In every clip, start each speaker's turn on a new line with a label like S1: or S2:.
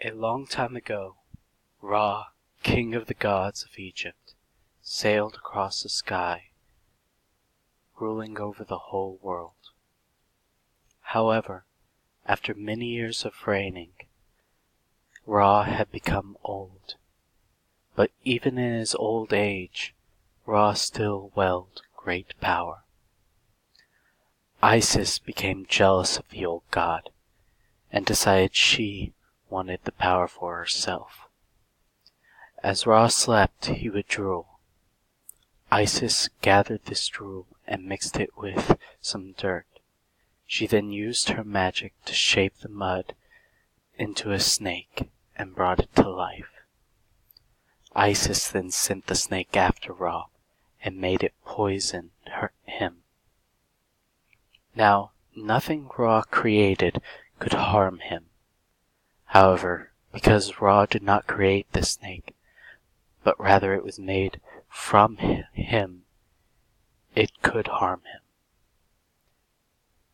S1: A long time ago, Ra, king of the gods of Egypt, sailed across the sky, ruling over the whole world. However, after many years of reigning, Ra had become old. But even in his old age, Ra still wield great power. Isis became jealous of the old god and decided she wanted the power for herself. As Ra slept, he would drool. Isis gathered this drool and mixed it with some dirt. She then used her magic to shape the mud into a snake and brought it to life. Isis then sent the snake after Ra and made it poison him. Now, nothing Ra created could harm him. However, because Ra did not create the snake, but rather it was made from him, it could harm him.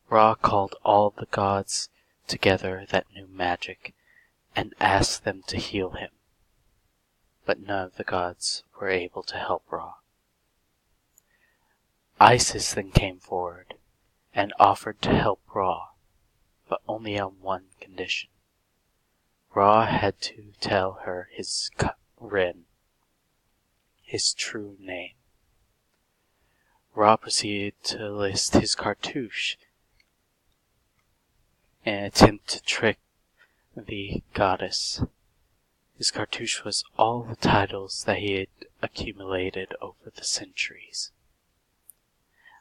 S1: Ra called all the gods together that knew magic and asked them to heal him, but none of the gods were able to help Ra. Isis then came forward and offered to help Ra, but only on one condition. Ra had to tell her his Rin, his true name. Ra proceeded to list his cartouche in an attempt to trick the goddess. His cartouche was all the titles that he had accumulated over the centuries.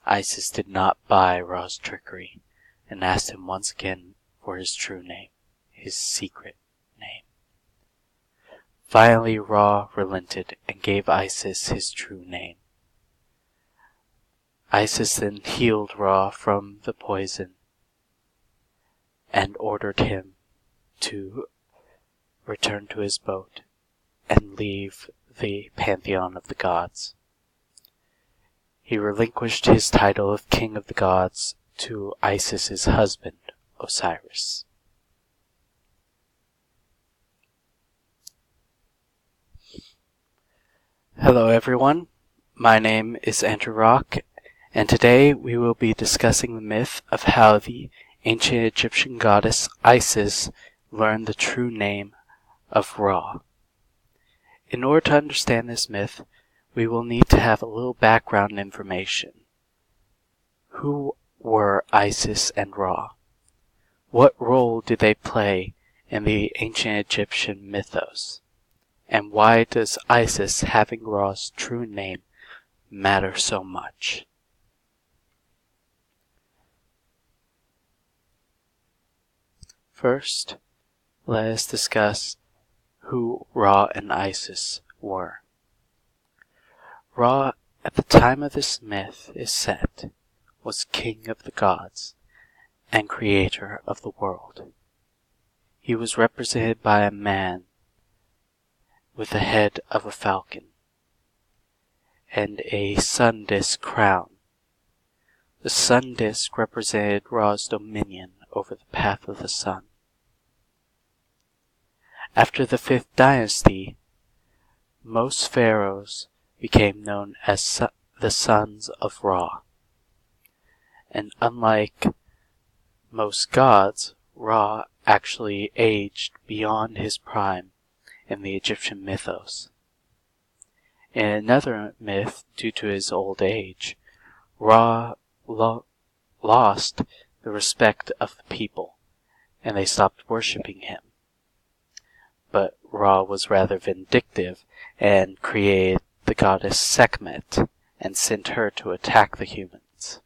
S1: Isis did not buy Ra's trickery and asked him once again for his true name, his secret name. Finally, Ra relented and gave Isis his true name. Isis then healed Ra from the poison and ordered him to return to his boat and leave the pantheon of the gods. He relinquished his title of king of the gods to Isis's husband, Osiris. Hello everyone, my name is Andrew Rock, and today we will be discussing the myth of how the ancient Egyptian goddess Isis learned the true name of Ra. In order to understand this myth, we will need to have a little background information. Who were Isis and Ra? What role did they play in the ancient Egyptian mythos? And why does Isis having Ra's true name matter so much? First, let us discuss who Ra and Isis were. Ra, at the time of this myth is set, was king of the gods and creator of the world. He was represented by a man with the head of a falcon and a sun disk crown. The sun disk represented Ra's dominion over the path of the sun. After the 5th dynasty, most pharaohs became known as the sons of Ra. And unlike most gods, Ra actually aged beyond his prime in the Egyptian mythos. In another myth, due to his old age, Ra lost the respect of the people, and they stopped worshipping him. But Ra was rather vindictive and created the goddess Sekhmet and sent her to attack the humans.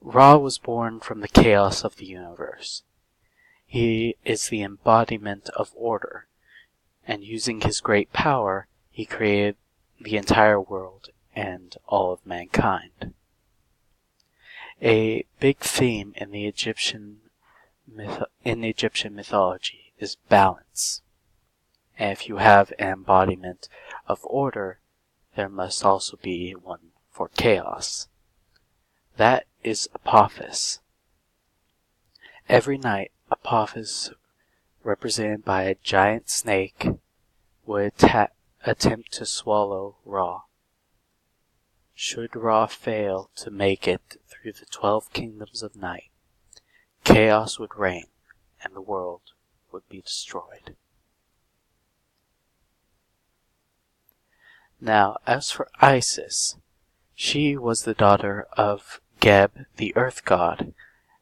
S1: Ra was born from the chaos of the universe. He is the embodiment of order, and using his great power, he created the entire world and all of mankind. A big theme in the Egyptian mythology is balance. And if you have an embodiment of order, there must also be one for chaos. That is Apophis. Every night, Apophis, represented by a giant snake, would attempt to swallow Ra. Should Ra fail to make it through the 12 kingdoms of night, chaos would reign and the world would be destroyed. Now, as for Isis, she was the daughter of Geb, the earth god,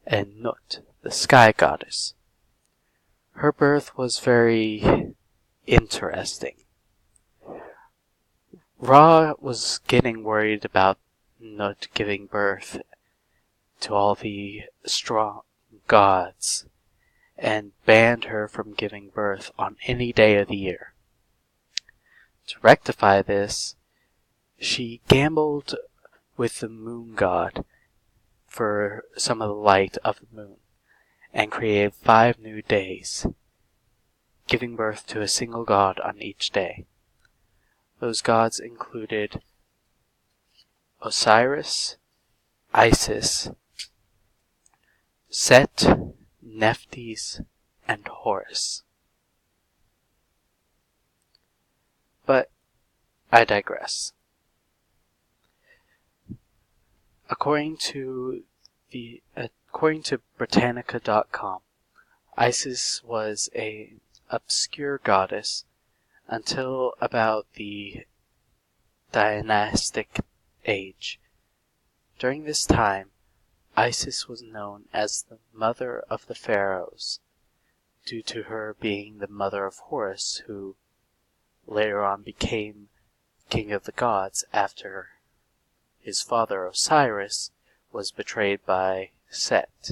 S1: and Nut, the sky goddess. Her birth was very interesting. Ra was getting worried about Nut giving birth to all the strong gods and banned her from giving birth on any day of the year. To rectify this, she gambled with the moon god for some of the light of the moon and created 5 new days, giving birth to a single god on each day. Those gods included Osiris, Isis, Set, Nephthys, and Horus. But I digress. According to Britannica.com, Isis was an obscure goddess until about the dynastic age. During this time, Isis was known as the mother of the pharaohs, due to her being the mother of Horus, who later on became king of the gods after his father Osiris was betrayed by Set.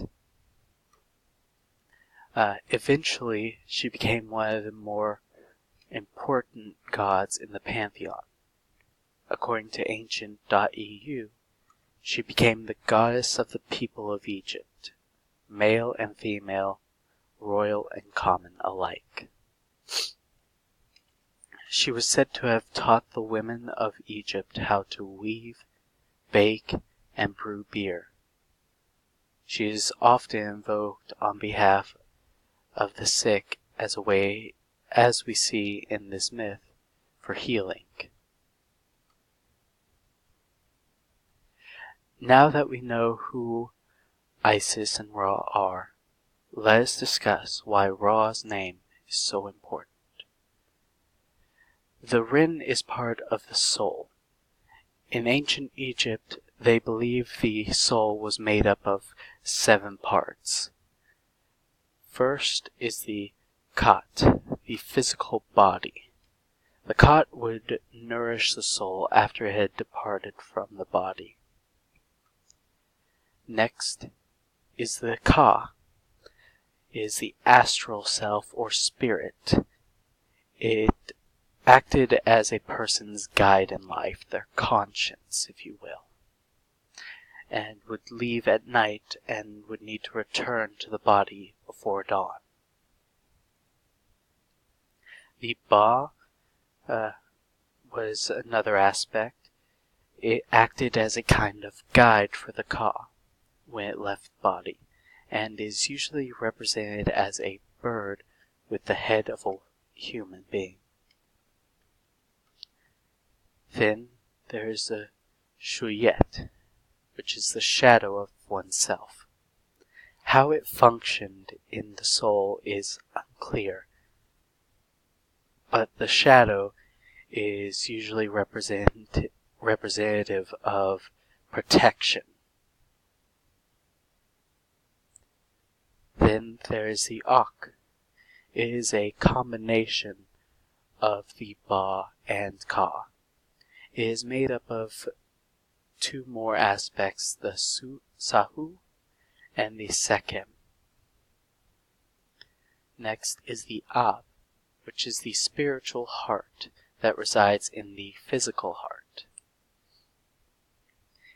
S1: Eventually, she became one of the more important gods in the pantheon. According to ancient.eu, she became the goddess of the people of Egypt, male and female, royal and common alike. She was said to have taught the women of Egypt how to weave, bake, and brew beer. She is often invoked on behalf of the sick as a way, as we see in this myth, for healing. Now that we know who Isis and Ra are, let us discuss why Ra's name is so important. The Rin is part of the soul. In ancient Egypt, they believed the soul was made up of 7 parts. First is the Khat, the physical body. The Khat would nourish the soul after it had departed from the body. Next is the Ka, is the astral self or spirit. It acted as a person's guide in life, their conscience, if you will, and would leave at night and would need to return to the body before dawn. The Ba was another aspect. It acted as a kind of guide for the Ka when it left the body, and is usually represented as a bird with the head of a human being. Then there is the Shuyet, which is the shadow of oneself. How it functioned in the soul is unclear, but the shadow is usually representative of protection. Then there is the Ak. It is a combination of the Ba and Ka. It is made up of 2 more aspects, the Sahu and the Sekhem. Next is the Ab, which is the spiritual heart that resides in the physical heart.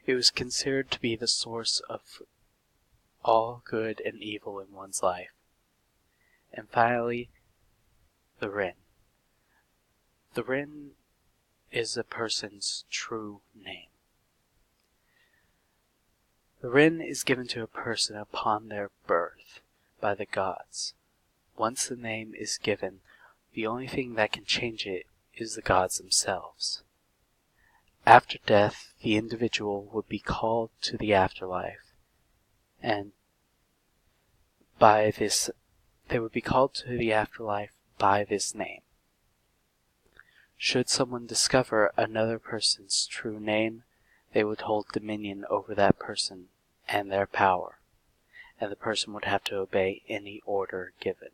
S1: It was considered to be the source of all good and evil in one's life. And finally, the Rin. The Rin is a person's true name. The Rin is given to a person upon their birth by the gods. once the name is given, the only thing that can change it is the gods themselves. After death, the individual would be called to the afterlife, and they would be called to the afterlife by this name. Should someone discover another person's true name, they would hold dominion over that person and their power, and the person would have to obey any order given.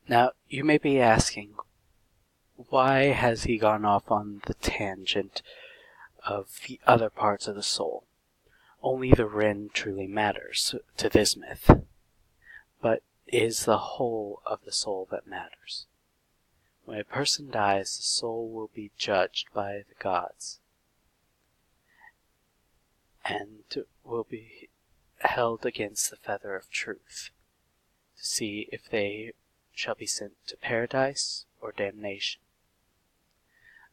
S1: Now, you may be asking, why has he gone off on the tangent of the other parts of the soul? Only the Ren truly matters to this myth, but it is the whole of the soul that matters. When a person dies, the soul will be judged by the gods, and will be held against the feather of truth, to see if they shall be sent to paradise or damnation.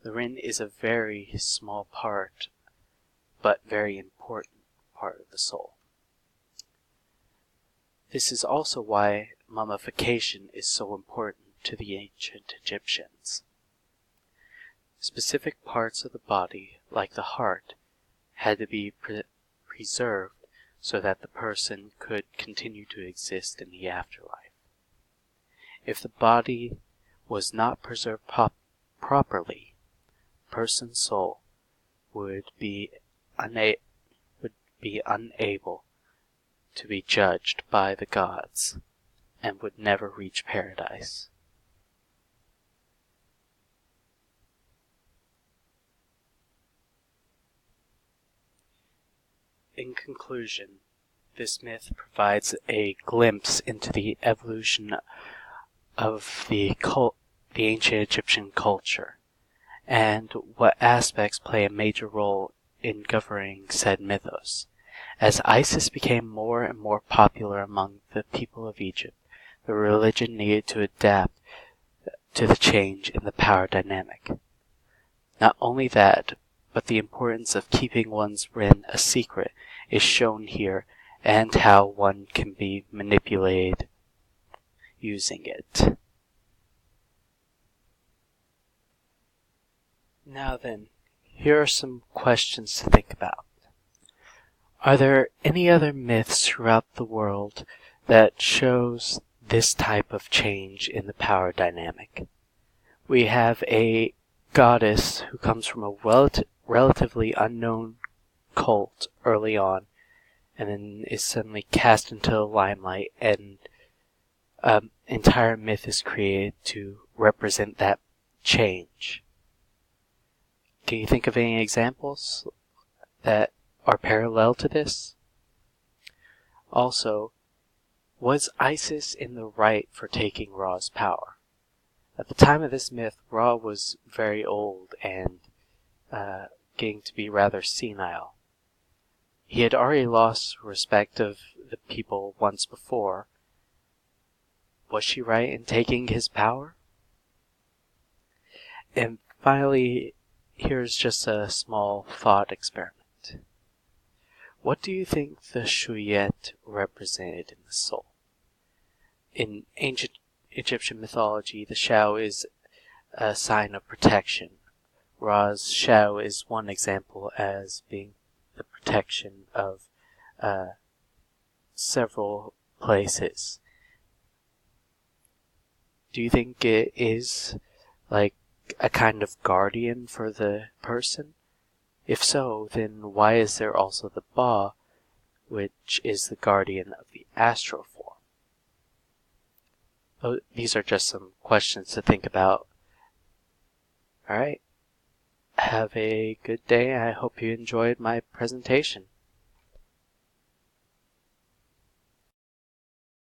S1: The Ren is a very small part, but very important part of the soul. This is also why mummification is so important to the ancient Egyptians. Specific parts of the body, like the heart, had to be preserved so that the person could continue to exist in the afterlife. If the body was not preserved properly, the person's soul would be unable to be judged by the gods and would never reach paradise. In conclusion, this myth provides a glimpse into the evolution of the ancient Egyptian culture, and what aspects play a major role in governing said mythos. As Isis became more and more popular among the people of Egypt, the religion needed to adapt to the change in the power dynamic. Not only that, but the importance of keeping one's Ren a secret is shown here, and how one can be manipulated using it. Now then, here are some questions to think about. Are there any other myths throughout the world that shows this type of change in the power dynamic? We have a goddess who comes from a relatively unknown cult early on, and then is suddenly cast into the limelight, and an entire myth is created to represent that change. Can you think of any examples that are parallel to this? Also, was Isis in the right for taking Ra's power? At the time of this myth, Ra was very old and getting to be rather senile. He had already lost respect of the people once before. Was she right in taking his power? And finally, here's just a small thought experiment. What do you think the Shuyet represented in the soul? In ancient Egyptian mythology, the Shao is a sign of protection. Ra's Shao is one example as being the protection of several places. Do you think it is like a kind of guardian for the person? If so, then why is there also the Ba, which is the guardian of the astral form? Oh, these are just some questions to think about. Alright. Have a good day. I hope you enjoyed my presentation.